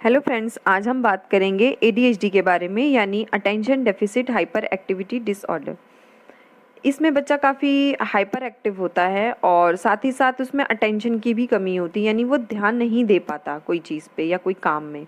Hello friends, आज हम बात करेंगे एडीएचडी के बारे में, यानी attention deficit hyper activity disorder. इसमें बच्चा काफ़ी हाइपर एक्टिव होता है और साथ ही साथ उसमें अटेंशन की भी कमी होती है, यानी वो ध्यान नहीं दे पाता कोई चीज़ पे या कोई काम में।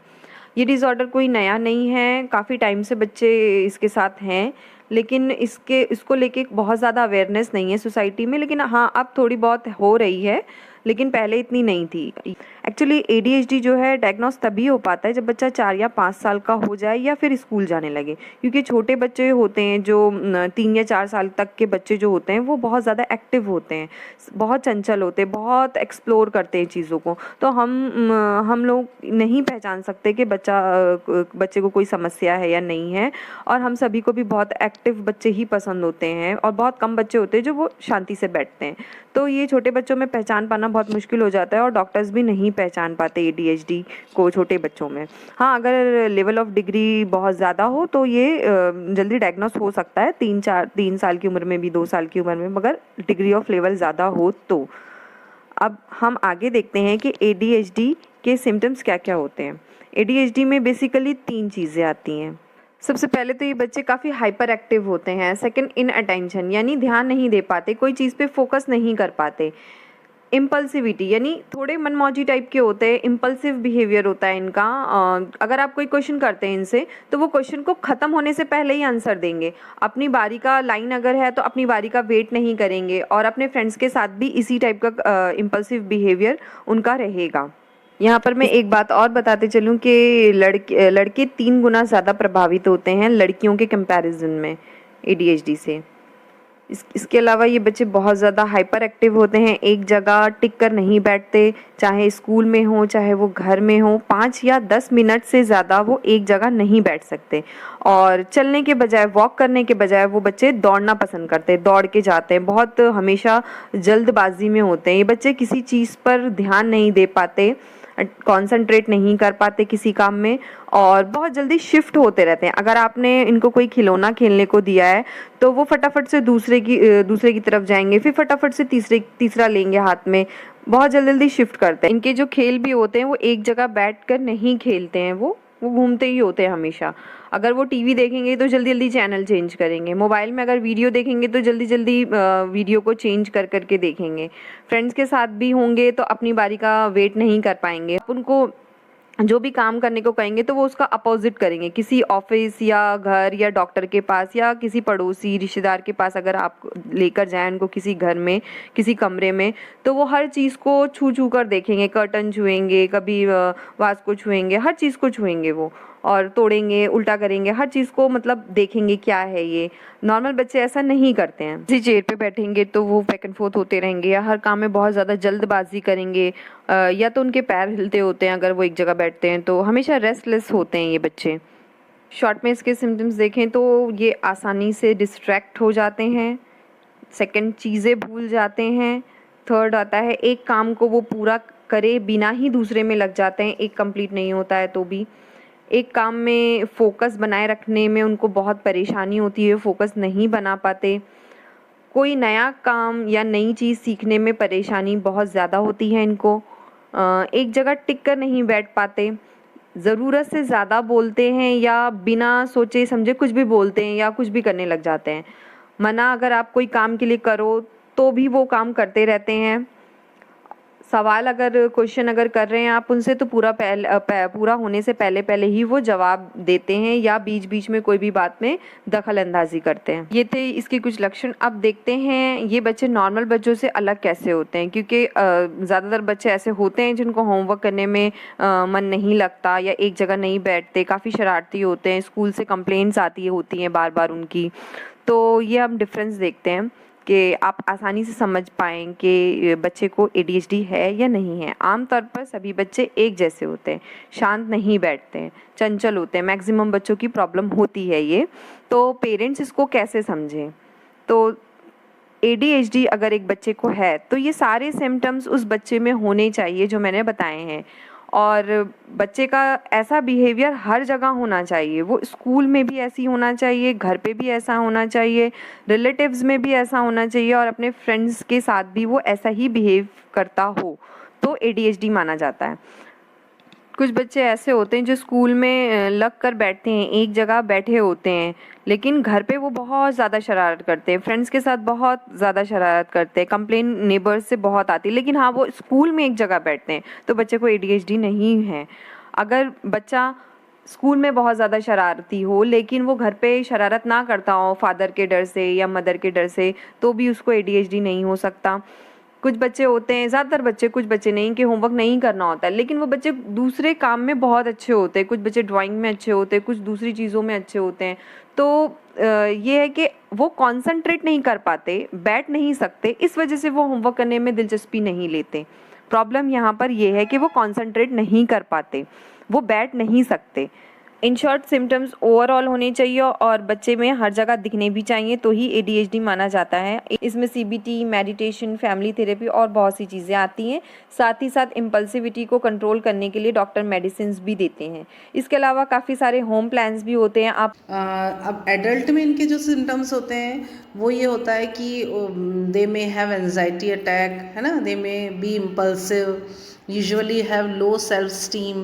ये डिसऑर्डर कोई नया नहीं है, काफ़ी टाइम से बच्चे इसके साथ हैं, लेकिन इसको लेके बहुत ज़्यादा अवेयरनेस नहीं है सोसाइटी में। लेकिन हाँ, अब थोड़ी बहुत हो रही है, लेकिन पहले इतनी नहीं थी। एक्चुअली एडीएचडी जो है डायग्नोस तभी हो पाता है जब बच्चा 4 या 5 साल का हो जाए या फिर स्कूल जाने लगे, क्योंकि छोटे बच्चे होते हैं जो 3 या 4 साल तक के बच्चे जो होते हैं वो बहुत ज़्यादा एक्टिव होते हैं, बहुत चंचल होते हैं, बहुत एक्सप्लोर करते हैं चीज़ों को। तो हम लोग नहीं पहचान सकते कि बच्चे को कोई समस्या है या नहीं है। और हम सभी को भी बहुत एक्टिव बच्चे ही पसंद होते हैं और बहुत कम बच्चे होते हैं जो वो शांति से बैठते हैं। तो ये छोटे बच्चों में पहचान पाना बहुत मुश्किल हो जाता है और डॉक्टर्स भी नहीं पहचान पाते एडीएचडी को छोटे बच्चों में। हाँ, अगर लेवल ऑफ डिग्री बहुत ज़्यादा हो तो ये जल्दी डायग्नोस हो सकता है, 3 साल की उम्र में भी, 2 साल की उम्र में, मगर डिग्री ऑफ लेवल ज़्यादा हो तो। अब हम आगे देखते हैं कि एडीएचडी के सिम्टम्स क्या क्या होते हैं। एडीएचडी में बेसिकली 3 चीज़ें आती हैं। सबसे पहले तो ये बच्चे काफ़ी हाइपर एक्टिव होते हैं। सेकंड, इन अटेंशन, यानी ध्यान नहीं दे पाते, कोई चीज़ पे फोकस नहीं कर पाते। इम्पल्सिविटी, यानी थोड़े मनमौजी टाइप के होते हैं, इम्पल्सिव बिहेवियर होता है इनका। अगर आप कोई क्वेश्चन करते हैं इनसे तो वो क्वेश्चन को ख़त्म होने से पहले ही आंसर देंगे। अपनी बारी का लाइन अगर है तो अपनी बारी का वेट नहीं करेंगे, और अपने फ्रेंड्स के साथ भी इसी टाइप का इम्पल्सिव बिहेवियर उनका रहेगा। यहाँ पर मैं एक बात और बताते चलूँ कि लड़के 3 गुना ज़्यादा प्रभावित होते हैं लड़कियों के कंपैरिजन में एडीएचडी से। इसके अलावा ये बच्चे बहुत ज़्यादा हाइपर एक्टिव होते हैं, एक जगह टिक कर नहीं बैठते, चाहे स्कूल में हो चाहे वो घर में हो। 5 या 10 मिनट से ज़्यादा वो एक जगह नहीं बैठ सकते, और चलने के बजाय, वॉक करने के बजाय वो बच्चे दौड़ना पसंद करते हैं, दौड़ के जाते हैं, बहुत हमेशा जल्दबाजी में होते हैं। ये बच्चे किसी चीज़ पर ध्यान नहीं दे पाते, कॉन्सेंट्रेट नहीं कर पाते किसी काम में, और बहुत जल्दी शिफ्ट होते रहते हैं। अगर आपने इनको कोई खिलौना खेलने को दिया है तो वो फटाफट से दूसरे की तरफ जाएंगे, फिर फटाफट से तीसरा लेंगे हाथ में, बहुत जल्दी शिफ्ट करते हैं। इनके जो खेल भी होते हैं वो एक जगह बैठकर नहीं खेलते हैं, वो घूमते ही होते हैं हमेशा। अगर वो टीवी देखेंगे तो जल्दी जल्दी चैनल चेंज करेंगे, मोबाइल में अगर वीडियो देखेंगे तो जल्दी जल्दी वीडियो को चेंज कर करके देखेंगे। फ्रेंड्स के साथ भी होंगे तो अपनी बारी का वेट नहीं कर पाएंगे। आप उनको जो भी काम करने को कहेंगे तो वो उसका अपोजिट करेंगे, किसी ऑफिस या घर या डॉक्टर के पास या किसी पड़ोसी रिश्तेदार के पास अगर आप लेकर जाएं उनको, किसी घर में, किसी कमरे में, तो वो हर चीज़ को छू छू कर देखेंगे, कर्टन छुएंगे, कभी वास को छुएंगे, हर चीज़ को छुएंगे वो, और तोड़ेंगे, उल्टा करेंगे, हर चीज़ को मतलब देखेंगे क्या है ये। नॉर्मल बच्चे ऐसा नहीं करते हैं। किसी चेयर पे बैठेंगे तो वो बैक एंड फोर्थ होते रहेंगे, या हर काम में बहुत ज़्यादा जल्दबाजी करेंगे, या तो उनके पैर हिलते होते हैं अगर वो एक जगह बैठते हैं, तो हमेशा रेस्टलेस होते हैं ये बच्चे। शॉर्ट में इसके सिम्टम्स देखें तो ये आसानी से डिस्ट्रैक्ट हो जाते हैं। सेकंड, चीज़ें भूल जाते हैं। थर्ड आता है, एक काम को वो पूरा करे बिना ही दूसरे में लग जाते हैं, एक कंप्लीट नहीं होता है तो भी। एक काम में फोकस बनाए रखने में उनको बहुत परेशानी होती है, फोकस नहीं बना पाते। कोई नया काम या नई चीज़ सीखने में परेशानी बहुत ज़्यादा होती है इनको। एक जगह टिक कर नहीं बैठ पाते, ज़रूरत से ज़्यादा बोलते हैं या बिना सोचे समझे कुछ भी बोलते हैं या कुछ भी करने लग जाते हैं। मना अगर आप कोई काम के लिए करो तो भी वो काम करते रहते हैं। सवाल अगर क्वेश्चन अगर कर रहे हैं आप उनसे तो पूरा होने से पहले पहले ही वो जवाब देते हैं, या बीच बीच में कोई भी बात में दखल अंदाजी करते हैं। ये थे इसके कुछ लक्षण। अब देखते हैं ये बच्चे नॉर्मल बच्चों से अलग कैसे होते हैं, क्योंकि ज़्यादातर बच्चे ऐसे होते हैं जिनको होमवर्क करने में मन नहीं लगता या एक जगह नहीं बैठते, काफ़ी शरारती होते हैं, स्कूल से कंप्लेंट्स आती होती हैं बार बार उनकी। तो ये हम डिफरेंस देखते हैं कि आप आसानी से समझ पाएँ कि बच्चे को एडीएचडी है या नहीं है। आमतौर पर सभी बच्चे एक जैसे होते हैं, शांत नहीं बैठते हैं, चंचल होते हैं, मैक्सिमम बच्चों की प्रॉब्लम होती है ये। तो पेरेंट्स इसको कैसे समझें? तो एडीएचडी अगर एक बच्चे को है तो ये सारे सिम्टम्स उस बच्चे में होने चाहिए जो मैंने बताए हैं, और बच्चे का ऐसा बिहेवियर हर जगह होना चाहिए। वो स्कूल में भी ऐसी होना चाहिए, घर पे भी ऐसा होना चाहिए, रिलेटिव्स में भी ऐसा होना चाहिए, और अपने फ्रेंड्स के साथ भी वो ऐसा ही बिहेव करता हो तो एडीएचडी माना जाता है। कुछ बच्चे ऐसे होते हैं जो स्कूल में लग कर बैठते हैं, एक जगह बैठे होते हैं, लेकिन घर पे वो बहुत ज़्यादा शरारत करते हैं, फ्रेंड्स के साथ बहुत ज़्यादा शरारत करते हैं, कंप्लेन नेबर्स से बहुत आती है, लेकिन हाँ वो स्कूल में एक जगह बैठते हैं, तो बच्चे को ADHD नहीं है। अगर बच्चा स्कूल में बहुत ज़्यादा शरारती हो लेकिन वो घर पे शरारत ना करता हो फादर के डर से या मदर के डर से, तो भी उसको ADHD नहीं हो सकता। कुछ बच्चे होते हैं, ज़्यादातर बच्चे, कुछ बच्चे नहीं, कि होमवर्क नहीं करना होता है, लेकिन वो बच्चे दूसरे काम में बहुत अच्छे होते हैं, कुछ बच्चे ड्राइंग में अच्छे होते हैं, कुछ दूसरी चीज़ों में अच्छे होते हैं, तो ये है कि वो कॉन्संट्रेट नहीं कर पाते, बैठ नहीं सकते, इस वजह से वो होमवर्क करने में दिलचस्पी नहीं लेते। प्रॉब्लम यहाँ पर ये है कि वो कॉन्संट्रेट नहीं कर पाते, वो बैठ नहीं सकते। इन शॉर्ट सिम्टम्स ओवरऑल होने चाहिए और बच्चे में हर जगह दिखने भी चाहिए, तो ही ADHD माना जाता है। इसमें CBT, मेडिटेशन, फैमिली थेरेपी और बहुत सी चीज़ें आती हैं। साथ ही साथ इम्पल्सिविटी को कंट्रोल करने के लिए डॉक्टर मेडिसिन भी देते हैं। इसके अलावा काफ़ी सारे होम प्लान्स भी होते हैं। अब एडल्ट में इनके जो सिम्टम्स होते हैं वो ये होता है कि they may have anxiety attack, है ना, they may be impulsive, usually have low self-esteem,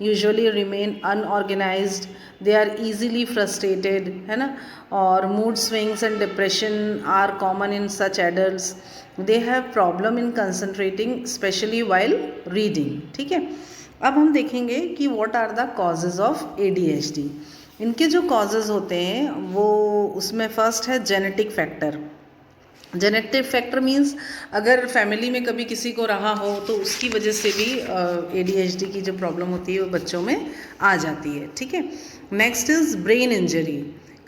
usually remain unorganized, they are easily frustrated, है ना, और mood swings and depression are common in such adults, they have problem in concentrating especially while reading। ठीक है, अब हम देखेंगे कि what are the causes of ADHD। इनके जो causes होते हैं वो उसमें फर्स्ट है genetic factor. Genetic factor means अगर फैमिली में कभी किसी को रहा हो तो उसकी वजह से भी ADHD की जो प्रॉब्लम होती है वो बच्चों में आ जाती है। ठीक है, नेक्स्ट इज़ ब्रेन इंजरी।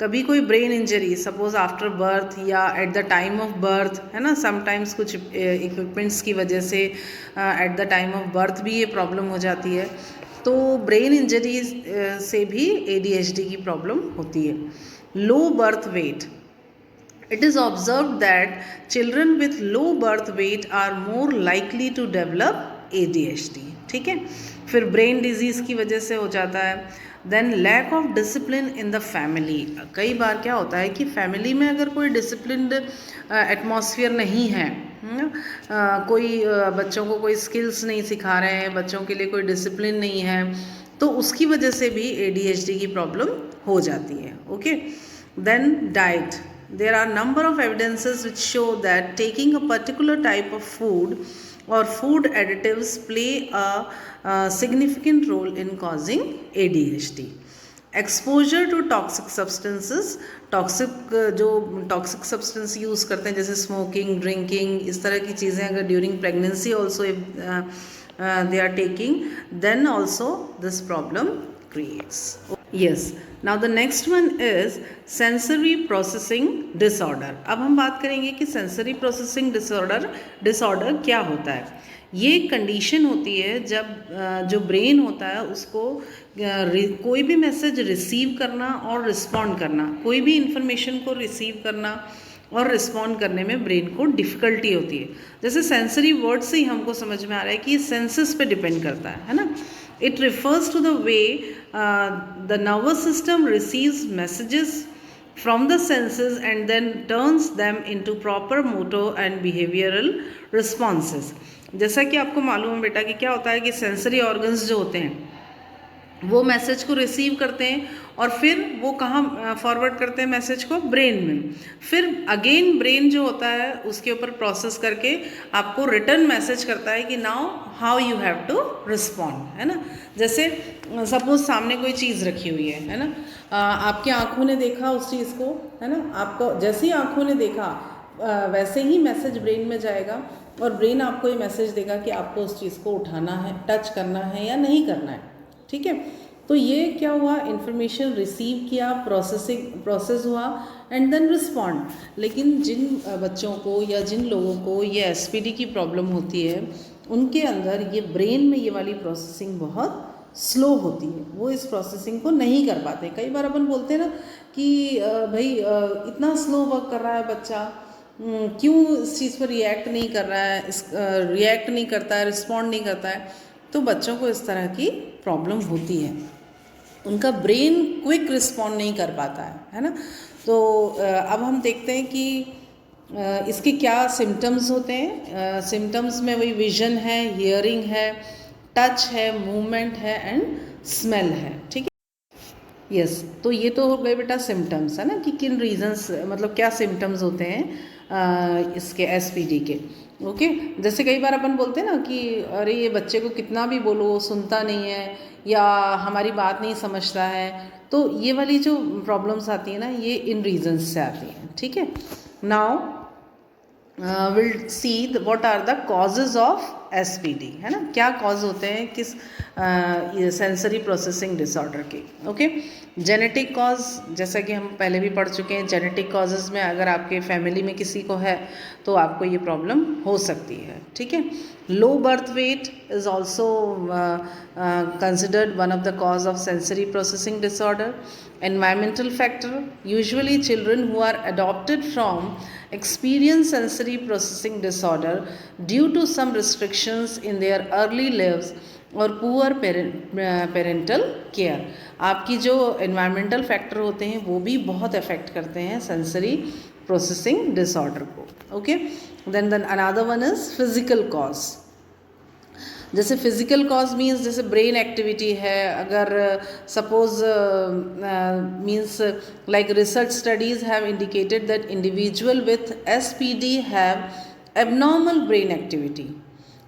कभी कोई brain injury suppose after birth या at the time of birth, है ना, समटाइम्स कुछ इक्विपमेंट्स की वजह से at the time of birth भी ये प्रॉब्लम हो जाती है, तो ब्रेन इंजरी से भी ADHD की प्रॉब्लम होती है। Low birth weight, it is observed that children with low birth weight are more likely to develop ADHD। ठीक है, फिर ब्रेन डिजीज़ की वजह से हो जाता है। Then lack of discipline in the family. कई बार क्या होता है कि फैमिली में अगर कोई डिसिप्लिन्ड एटमॉस्फेयर नहीं है, कोई बच्चों को कोई स्किल्स नहीं सिखा रहे हैं, बच्चों के लिए कोई डिसिप्लिन नहीं है, तो उसकी वजह से भी ADHD की प्रॉब्लम हो जाती है। Okay, then diet. There are number of evidences which show that taking a particular type of food or food additives play a significant role in causing ADHD। Exposure to toxic substances, जो toxic substance use करते हैं जैसे smoking, drinking, इस तरह की चीज़ें अगर during pregnancy also they are taking, then also this problem creates. Yes, now the next one is sensory processing disorder. अब हम बात करेंगे कि सेंसरी प्रोसेसिंग डिसऑर्डर क्या होता है। ये एक कंडीशन होती है जब जो ब्रेन होता है उसको कोई भी मैसेज रिसीव करना और रिस्पॉन्ड करना, कोई भी इंफॉर्मेशन को रिसीव करना और रिस्पॉन्ड करने में ब्रेन को डिफ़िकल्टी होती है। जैसे सेंसरी वर्ड से ही हमको समझ में आ रहा है कि सेंसेस पे डिपेंड करता है ना। It refers to the way the nervous system receives messages from the senses and then turns them into proper motor and behavioral responses। जैसा कि आपको मालूम है बेटा कि क्या होता है कि सेंसरी ऑर्गन्स जो होते हैं वो मैसेज को रिसीव करते हैं और फिर वो कहाँ फॉरवर्ड करते हैं मैसेज को, ब्रेन में। फिर अगेन ब्रेन जो होता है उसके ऊपर प्रोसेस करके आपको रिटर्न मैसेज करता है कि now how you have to respond, है ना। जैसे सपोज सामने कोई चीज़ रखी हुई है ना, आपकी आँखों ने देखा उस चीज़ को, है ना, आपको जैसे ही आँखों ने देखा वैसे ही मैसेज ब्रेन में जाएगा और ब्रेन आपको ये मैसेज देगा कि आपको उस चीज़ को उठाना है, टच करना है या नहीं करना है। ठीक है, तो ये क्या हुआ, इन्फॉर्मेशन रिसीव किया, प्रोसेस हुआ एंड देन रिस्पॉन्ड। लेकिन जिन बच्चों को या जिन लोगों को ये SPD की प्रॉब्लम होती है उनके अंदर ये ब्रेन में ये वाली प्रोसेसिंग बहुत स्लो होती है, वो इस प्रोसेसिंग को नहीं कर पाते। कई बार अपन बोलते हैं ना कि भाई इतना स्लो वर्क कर रहा है बच्चा, क्यों इस चीज़ पर रिएक्ट नहीं कर रहा है, रिएक्ट नहीं करता है, रिस्पॉन्ड नहीं करता है, तो बच्चों को इस तरह की प्रॉब्लम होती है, उनका ब्रेन क्विक रिस्पॉन्ड नहीं कर पाता है ना। तो अब हम देखते हैं कि इसके क्या सिम्टम्स होते हैं। सिम्टम्स में वही विजन है, हियरिंग है, टच है, मूवमेंट है एंड स्मेल है, ठीक है। यस तो ये तो हो गए बेटा सिम्टम्स, है ना, कि किन रीजंस, मतलब क्या सिम्टम्स होते हैं इसके एसपीडी के। ओके जैसे कई बार अपन बोलते हैं ना कि अरे ये बच्चे को कितना भी बोलो सुनता नहीं है या हमारी बात नहीं समझता है, तो ये वाली जो प्रॉब्लम्स आती है ना ये इन रीजंस से आती हैं, ठीक है। Now will see what are the causes of SPD, है ना, क्या कॉज होते हैं किस सेंसरी प्रोसेसिंग डिसऑर्डर के। ओके जेनेटिक कॉज, जैसा कि हम पहले भी पढ़ चुके हैं, जेनेटिक कॉजेज में अगर आपके फैमिली में किसी को है तो आपको ये प्रॉब्लम हो सकती है, ठीक है। Low birth weight is also considered one of the cause of sensory processing disorder. Environmental factor, usually children who are adopted from experience sensory processing disorder due to some restrictions in their early lives और poor parental care. आपकी जो environmental factor होते हैं वो भी बहुत affect करते हैं सेंसरी प्रोसेसिंग डिसऑर्डर को। Okay then another one is physical cause. जैसे फिजिकल कॉज मीन्स जैसे ब्रेन एक्टिविटी है, अगर suppose means like research studies have indicated that individual with SPD have abnormal brain activity,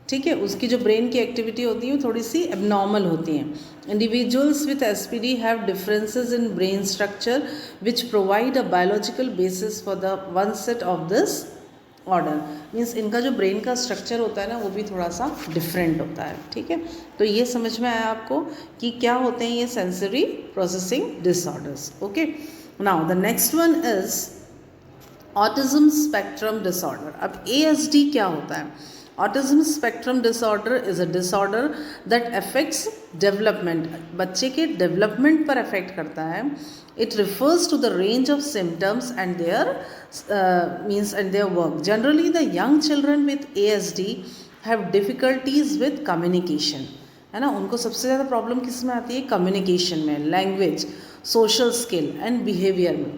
ठीक है, उसकी जो ब्रेन की एक्टिविटी होती है वो थोड़ी सी एबनॉर्मल होती हैं। Individuals with SPD have differences in brain structure which provide a biological basis for the one set of this order. Means इनका जो ब्रेन का स्ट्रक्चर होता है ना वो भी थोड़ा सा डिफरेंट होता है, ठीक है। तो ये समझ में आया आपको कि क्या होते हैं ये sensory processing disorders. Okay now the next one is autism spectrum disorder. अब ASD क्या होता है? Autism spectrum disorder is a disorder that affects development, बच्चे के डेवलपमेंट पर अफेक्ट करता है। It refers to the range of symptoms and their work. Generally, the young children with ASD have difficulties with communication, है ना, उनको सबसे ज़्यादा प्रॉब्लम किस में आती है? कम्युनिकेशन में, language, social skill and behaviour में,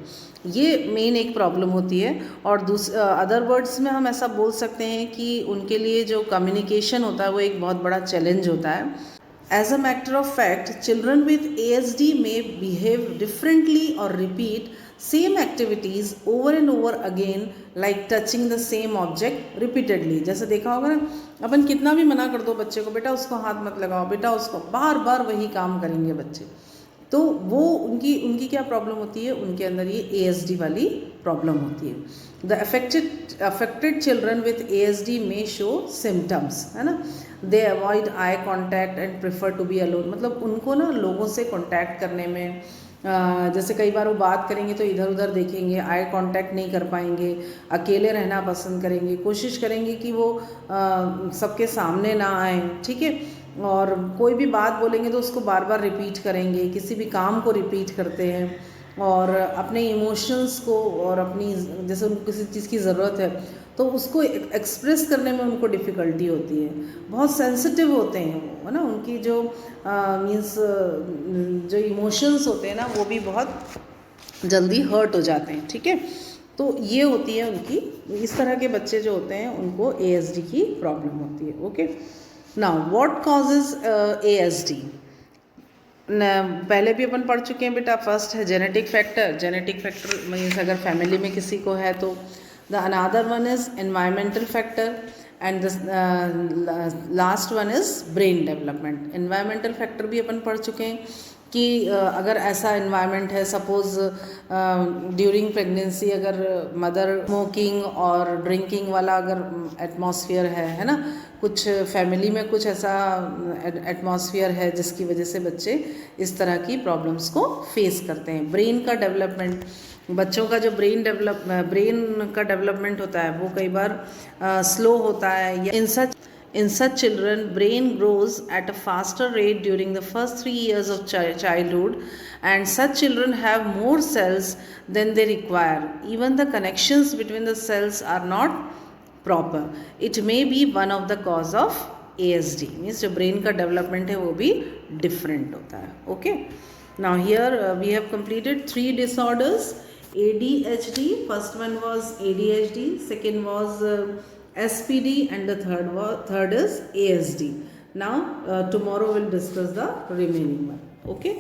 ये मेन एक प्रॉब्लम होती है। और अदर वर्ड्स में हम ऐसा बोल सकते हैं कि उनके लिए जो कम्युनिकेशन होता है वो एक बहुत बड़ा चैलेंज होता है। As a matter of fact, children with ASD may behave differently or repeat same activities over and over again, like touching the same object repeatedly. जैसे देखा होगा ना, अपन कितना भी मना कर दो बच्चे को, बेटा उसको हाथ मत लगाओ, बेटा उसको, बार बार वही काम करेंगे बच्चे, तो वो उनकी क्या प्रॉब्लम होती है? उनके अंदर ये ASD वाली प्रॉब्लम होती है। The affected children with ASD में शो सिम्टम्स, है ना, they avoid eye contact and prefer to be alone. मतलब उनको ना लोगों से कॉन्टैक्ट करने में जैसे कई बार वो बात करेंगे तो इधर उधर देखेंगे, आई कांटेक्ट नहीं कर पाएंगे, अकेले रहना पसंद करेंगे, कोशिश करेंगे कि वो सबके सामने ना आए, ठीक है। और कोई भी बात बोलेंगे तो उसको बार बार रिपीट करेंगे, किसी भी काम को रिपीट करते हैं, और अपने इमोशंस को और अपनी जैसे उनको किसी चीज़ की ज़रूरत है तो उसको एक्सप्रेस करने में उनको डिफ़िकल्टी होती है, बहुत सेंसिटिव होते हैं वो, है ना, उनकी जो मीन्स जो इमोशंस होते हैं ना वो भी बहुत जल्दी हर्ट हो जाते हैं, ठीक है। तो ये होती है उनकी, इस तरह के बच्चे जो होते हैं उनको ASD की प्रॉब्लम होती है। Okay now what causes ASD? पहले भी अपन पढ़ चुके हैं बेटा, फर्स्ट है जेनेटिक फैक्टर मीन्स अगर फैमिली में किसी को है तो। The another one is environmental factor and the last one is brain development. Environmental factor भी अपन पढ़ चुके हैं कि अगर ऐसा एनवायरनमेंट है, सपोज ड्यूरिंग प्रेगनेंसी अगर मदर स्मोकिंग और ड्रिंकिंग वाला अगर एटमॉस्फेयर है ना, कुछ फैमिली में कुछ ऐसा एटमॉस्फेयर है जिसकी वजह से बच्चे इस तरह की प्रॉब्लम्स को फेस करते हैं। ब्रेन का डेवलपमेंट, बच्चों का जो ब्रेन का डेवलपमेंट होता है वो कई बार स्लो होता है, या In such children, brain grows at a faster rate during the first 3 years of childhood, and such children have more cells than they require. Even the connections between the cells are not proper. It may be one of the cause of ASD. Means जो brain का development है वो भी different होता है. Okay. Now here we have completed 3 disorders. ADHD. First one was ADHD. Second was SPD, and the third is ASD. Now tomorrow we'll discuss the remaining one. Okay.